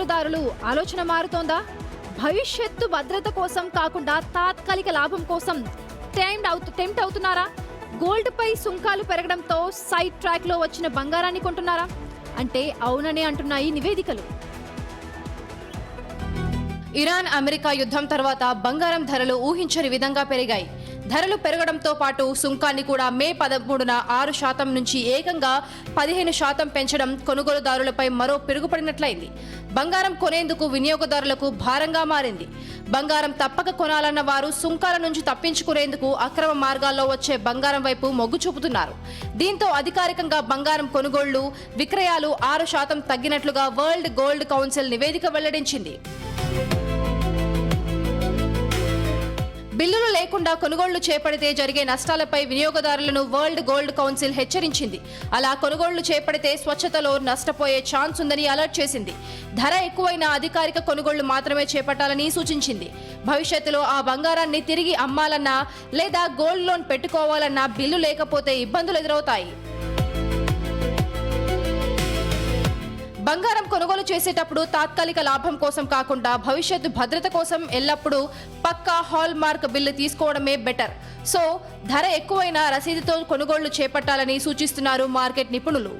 కొనుగోలుదారులు ఆలోచన మారుతోందా? భవిష్యత్తు భద్రత కోసం కాకుండా తాత్కాలిక లాభం కోసం టెంప్ట్ అవుతున్నారా? గోల్డ్ పై సుంకాలు పెరగడంతో సైడ్ ట్రాక్ లో వచ్చిన బంగారాన్ని కొంటున్నారా? అంటే అవుననే అంటున్నాయి నివేదికలు. ఇరాన్ అమెరికా యుద్ధం తర్వాత బంగారం ధరలు ఊహించని విధంగా పెరిగాయి. ధరలు పెరగడంతో పాటు సుంకాన్ని కూడా మే 13న 6% నుంచి ఏకంగా 15% పెంచడం కొనుగోలుదారులపై మరో పిరుగుపడినట్లయింది. బంగారం కొనేందుకు వినియోగదారులకు భారంగా మారింది. బంగారం తప్పక కొనాలన్న వారు సుంకాల నుంచి తప్పించుకునేందుకు అక్రమ మార్గాల్లో వచ్చే బంగారం వైపు మొగ్గు చూపుతున్నారు. దీంతో అధికారికంగా బంగారం కొనుగోళ్లు, విక్రయాలు 6% తగ్గినట్లుగా వరల్డ్ గోల్డ్ కౌన్సిల్ నివేదిక వెల్లడించింది. బిల్లులు లేకుండా కొనుగోళ్లు చేపడితే జరిగే నష్టాలపై వినియోగదారులను వరల్డ్ గోల్డ్ కౌన్సిల్ హెచ్చరించింది. అలా కొనుగోళ్లు చేపడితే స్వచ్ఛతలో నష్టపోయే ఛాన్స్ ఉందని అలర్ట్ చేసింది. ధర ఎక్కువైన అధికారిక కొనుగోళ్లు మాత్రమే చేపట్టాలని సూచించింది. భవిష్యత్తులో ఆ బంగారాన్ని తిరిగి అమ్మాలన్నా లేదా గోల్డ్ లోన్ పెట్టుకోవాలన్నా బిల్లు లేకపోతే ఇబ్బందులు ఎదురవుతాయి. బంగారం కొనుగోలు చేసేటప్పుడు తాత్కాలిక లాభం కోసం కాకుండా భవిష్యత్తు భద్రత కోసం ఎల్లప్పుడూ పక్కా హాల్ మార్క్ బిల్లు తీసుకోవడమే బెటర్. సో ధర ఎక్కువైన రసీదుతో కొనుగోళ్లు చేపట్టాలని సూచిస్తున్నారు మార్కెట్ నిపుణులు.